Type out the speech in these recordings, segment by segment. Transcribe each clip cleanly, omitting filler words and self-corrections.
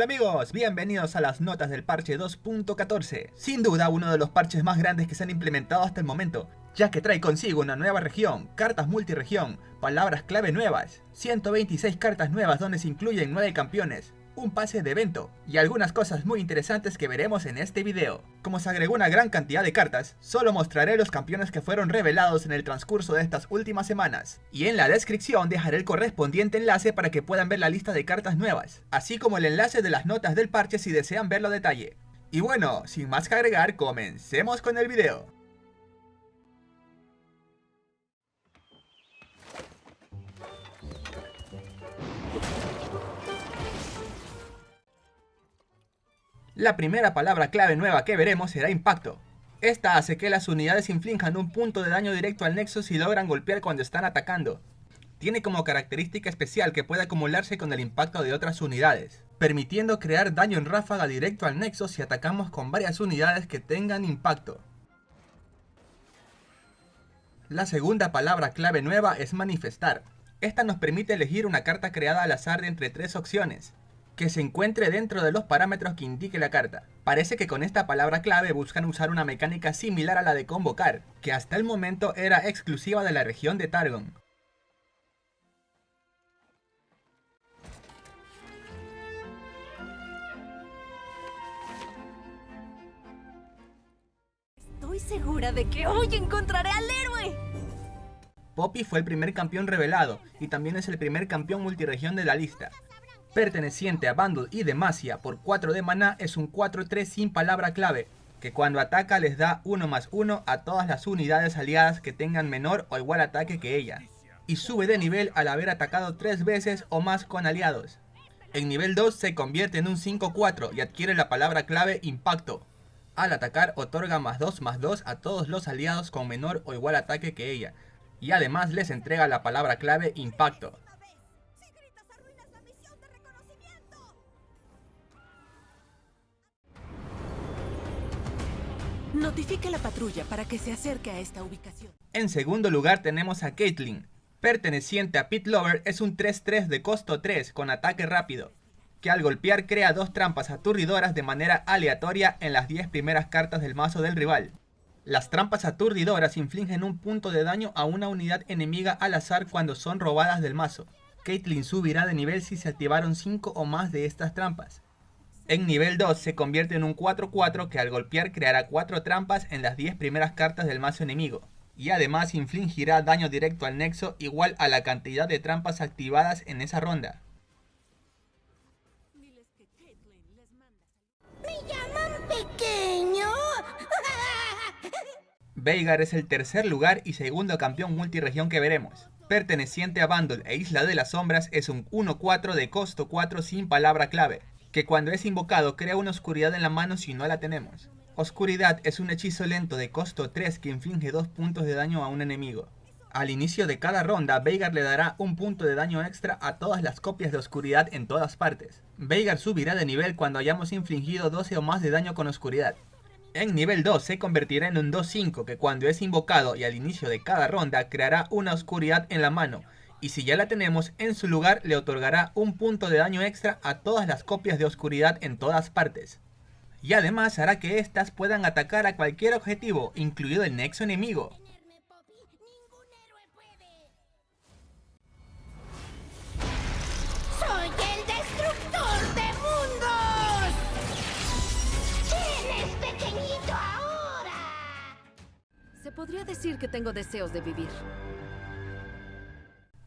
Hola amigos, bienvenidos a las notas del parche 2.14. Sin duda uno de los parches más grandes que se han implementado hasta el momento, ya que trae consigo una nueva región, cartas multiregión, palabras clave nuevas, 126 cartas nuevas donde se incluyen 9 campeones, un pase de evento y algunas cosas muy interesantes que veremos en este video. Como se agregó una gran cantidad de cartas, solo mostraré los campeones que fueron revelados en el transcurso de estas últimas semanas, y en la descripción dejaré el correspondiente enlace para que puedan ver la lista de cartas nuevas, así como el enlace de las notas del parche si desean verlo a detalle. Y bueno, sin más que agregar, comencemos con el video. La primera palabra clave nueva que veremos será impacto. Esta hace que las unidades inflijan un punto de daño directo al nexo si logran golpear cuando están atacando. Tiene como característica especial que puede acumularse con el impacto de otras unidades, permitiendo crear daño en ráfaga directo al nexo si atacamos con varias unidades que tengan impacto. La segunda palabra clave nueva es manifestar. Esta nos permite elegir una carta creada al azar de entre 3 opciones, que se encuentre dentro de los parámetros que indique la carta. Parece que con esta palabra clave buscan usar una mecánica similar a la de convocar, que hasta el momento era exclusiva de la región de Targon. Estoy segura de que hoy encontraré al héroe. Poppy fue el primer campeón revelado, y también es el primer campeón multiregión de la lista. Perteneciente a Bundle y Demacia por 4 de maná, es un 4-3 sin palabra clave, que cuando ataca les da 1+1 a todas las unidades aliadas que tengan menor o igual ataque que ella, y sube de nivel al haber atacado 3 veces o más con aliados. En nivel 2 se convierte en un 5-4 y adquiere la palabra clave impacto. Al atacar otorga +2/+2 a todos los aliados con menor o igual ataque que ella, y además les entrega la palabra clave impacto. Notifique a la patrulla para que se acerque a esta ubicación. En segundo lugar tenemos a Caitlyn. Perteneciente a Pit Lover, es un 3-3 de costo 3 con ataque rápido, que al golpear crea 2 trampas aturdidoras de manera aleatoria en las 10 primeras cartas del mazo del rival. Las trampas aturdidoras infligen un punto de daño a una unidad enemiga al azar cuando son robadas del mazo. Caitlyn subirá de nivel si se activaron 5 o más de estas trampas. En nivel 2 se convierte en un 4-4 que al golpear creará 4 trampas en las 10 primeras cartas del mazo enemigo, y además infligirá daño directo al nexo igual a la cantidad de trampas activadas en esa ronda. ¿Me llaman pequeño? Veigar es el tercer lugar y segundo campeón multiregión que veremos. Perteneciente a Bundle e Isla de las Sombras, es un 1-4 de costo 4 sin palabra clave, que cuando es invocado crea una oscuridad en la mano si no la tenemos. Oscuridad es un hechizo lento de costo 3 que inflige 2 puntos de daño a un enemigo. Al inicio de cada ronda, Veigar le dará un punto de daño extra a todas las copias de oscuridad en todas partes. Veigar subirá de nivel cuando hayamos infligido 12 o más de daño con oscuridad. En nivel 2 se convertirá en un 2-5 que cuando es invocado y al inicio de cada ronda creará una oscuridad en la mano, y si ya la tenemos en su lugar le otorgará un punto de daño extra a todas las copias de oscuridad en todas partes. Y además hará que éstas puedan atacar a cualquier objetivo, incluido el nexo enemigo. ¡Soy el destructor de mundos! ¡Eres pequeñito ahora! Se podría decir que tengo deseos de vivir.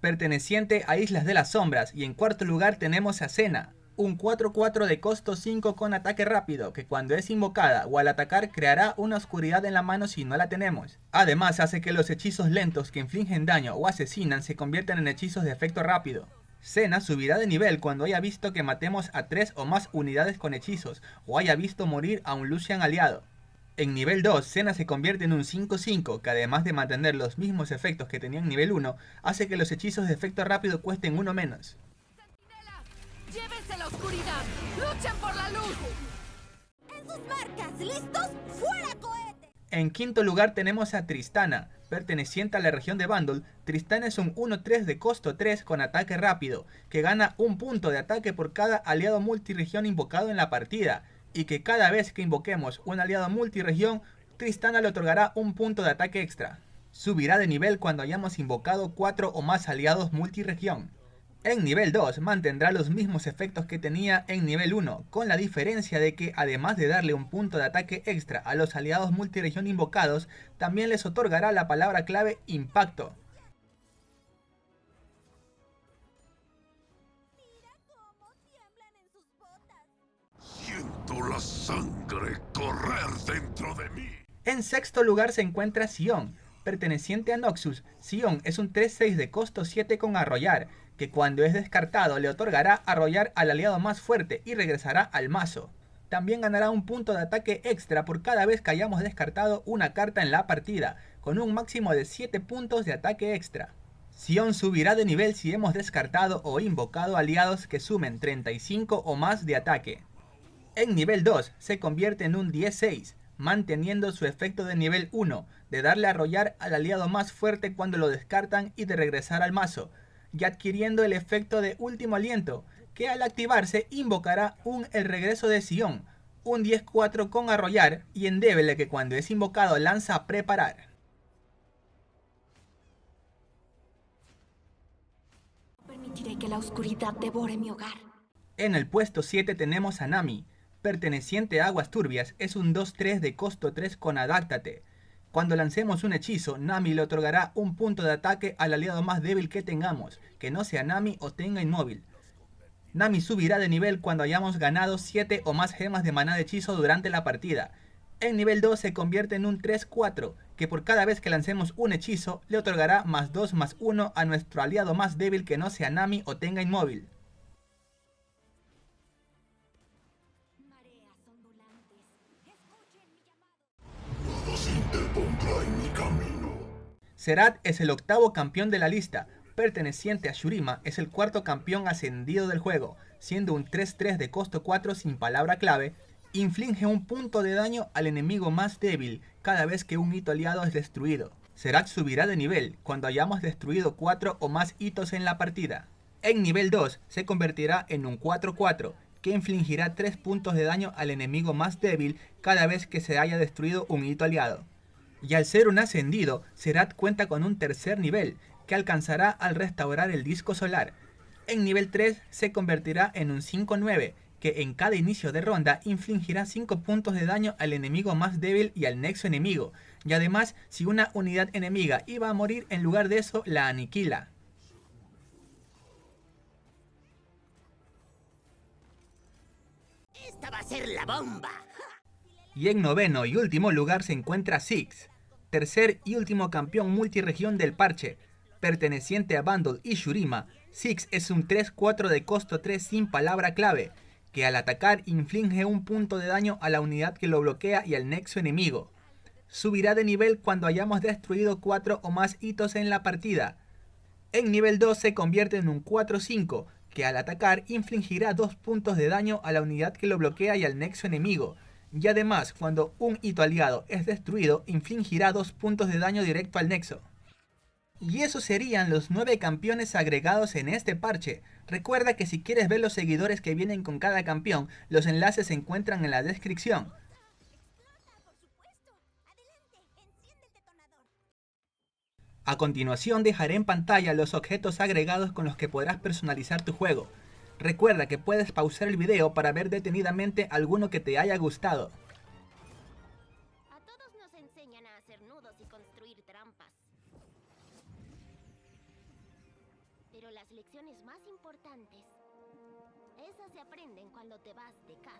Perteneciente a Islas de las Sombras, y en cuarto lugar tenemos a Senna, un 4-4 de costo 5 con ataque rápido, que cuando es invocada o al atacar creará una oscuridad en la mano si no la tenemos. Además hace que los hechizos lentos que infligen daño o asesinan se conviertan en hechizos de efecto rápido. Senna subirá de nivel cuando haya visto que matemos a 3 o más unidades con hechizos, o haya visto morir a un Lucian aliado. En nivel 2, Senna se convierte en un 5-5, que además de mantener los mismos efectos que tenía en nivel 1, hace que los hechizos de efecto rápido cuesten 1 menos. ¡Centinela! ¡Llévense la oscuridad! ¡Luchen por la luz! ¡En sus marcas! ¿Listos? ¡Fuera cohete! En quinto lugar tenemos a Tristana. Perteneciente a la región de Bandol, Tristán es un 1-3 de costo 3 con ataque rápido, que gana un punto de ataque por cada aliado multiregión invocado en la partida, y que cada vez que invoquemos un aliado multiregión, Tristana le otorgará un punto de ataque extra. Subirá de nivel cuando hayamos invocado 4 o más aliados multiregión. En nivel 2 mantendrá los mismos efectos que tenía en nivel 1, con la diferencia de que además de darle un punto de ataque extra a los aliados multiregión invocados, también les otorgará la palabra clave Impacto. Mira cómo tiemblan en sus botas. Siento la sangre correr dentro de mí. En sexto lugar se encuentra Sion, perteneciente a Noxus. Sion es un 3-6 de costo 7 con Arrollar, que cuando es descartado le otorgará Arrollar al aliado más fuerte y regresará al mazo. También ganará un punto de ataque extra por cada vez que hayamos descartado una carta en la partida, con un máximo de 7 puntos de ataque extra. Sion subirá de nivel si hemos descartado o invocado aliados que sumen 35 o más de ataque. En nivel 2 se convierte en un 10-6, manteniendo su efecto de nivel 1, de darle a arrollar al aliado más fuerte cuando lo descartan y de regresar al mazo, y adquiriendo el efecto de último aliento, que al activarse invocará el regreso de Sion, un 10-4 con arrollar y Endeble que cuando es invocado lanza a preparar. No permitiré que la oscuridad devore mi hogar. En el puesto 7 tenemos a Nami, perteneciente a Aguas Turbias, es un 2-3 de costo 3 con Adáctate. Cuando lancemos un hechizo, Nami le otorgará un punto de ataque al aliado más débil que tengamos, que no sea Nami o tenga inmóvil. Nami subirá de nivel cuando hayamos ganado 7 o más gemas de maná de hechizo durante la partida. En nivel 2 se convierte en un 3-4, que por cada vez que lancemos un hechizo, le otorgará +2/+1 a nuestro aliado más débil que no sea Nami o tenga inmóvil. Mareas ondulantes, escuchen mi llamado. Nada se interpondrá en mi camino. Serat es el octavo campeón de la lista, perteneciente a Shurima, es el cuarto campeón ascendido del juego, siendo un 3-3 de costo 4 sin palabra clave, inflige un punto de daño al enemigo más débil cada vez que un hito aliado es destruido. Serat subirá de nivel cuando hayamos destruido 4 o más hitos en la partida. En nivel 2 se convertirá en un 4-4, que infligirá 3 puntos de daño al enemigo más débil cada vez que se haya destruido un hito aliado. Y al ser un ascendido, Serat cuenta con un tercer nivel, que alcanzará al restaurar el disco solar. En nivel 3 se convertirá en un 5-9, que en cada inicio de ronda infligirá 5 puntos de daño al enemigo más débil y al nexo enemigo, y además si una unidad enemiga iba a morir en lugar de eso, la aniquila. Esta va a ser la bomba. Y en noveno y último lugar se encuentra Six, tercer y último campeón multiregión del parche. Perteneciente a Bandol y Shurima, Six es un 3-4 de costo 3 sin palabra clave, que al atacar inflige un punto de daño a la unidad que lo bloquea y al nexo enemigo. Subirá de nivel cuando hayamos destruido 4 o más hitos en la partida. En nivel 2 se convierte en un 4-5, que al atacar infligirá 2 puntos de daño a la unidad que lo bloquea y al nexo enemigo. Y además, cuando un hito aliado es destruido, infligirá 2 puntos de daño directo al nexo. Y esos serían los 9 campeones agregados en este parche. Recuerda que si quieres ver los seguidores que vienen con cada campeón, los enlaces se encuentran en la descripción. Explota, por supuesto. Adelante, enciende el detonador. A continuación dejaré en pantalla los objetos agregados con los que podrás personalizar tu juego. Recuerda que puedes pausar el video para ver detenidamente alguno que te haya gustado. A todos nos enseñan a hacer nudos y construir trampas. Pero las lecciones más importantes, esas se aprenden cuando te vas de casa.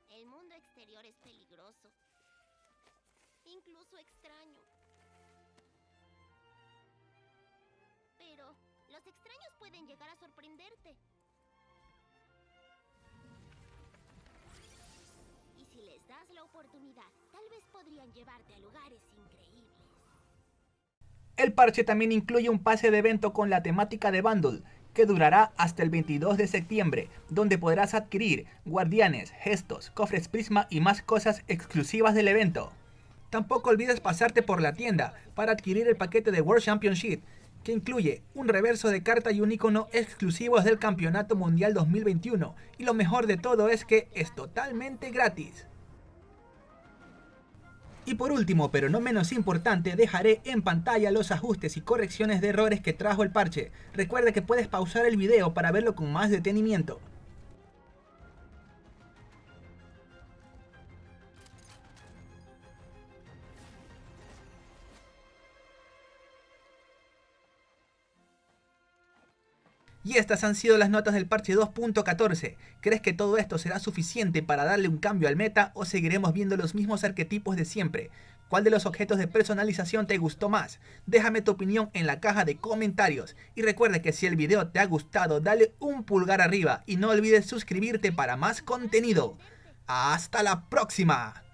El mundo exterior es peligroso. incluso extraño. Pero los extraños pueden llegar a sorprenderte. Y si les das la oportunidad, tal vez podrían llevarte a lugares increíbles. El parche también incluye un pase de evento con la temática de Bundle, que durará hasta el 22 de septiembre, donde podrás adquirir guardianes, gestos, cofres prisma y más cosas exclusivas del evento. Tampoco olvides pasarte por la tienda para adquirir el paquete de World Championship, que incluye un reverso de carta y un icono exclusivos del Campeonato Mundial 2021, y lo mejor de todo es que es totalmente gratis. Y por último, pero no menos importante, dejaré en pantalla los ajustes y correcciones de errores que trajo el parche. Recuerda que puedes pausar el video para verlo con más detenimiento. Y estas han sido las notas del parche 2.14. ¿Crees que todo esto será suficiente para darle un cambio al meta o seguiremos viendo los mismos arquetipos de siempre? ¿Cuál de los objetos de personalización te gustó más? Déjame tu opinión en la caja de comentarios. Y recuerda que si el video te ha gustado, dale un pulgar arriba y no olvides suscribirte para más contenido. ¡Hasta la próxima!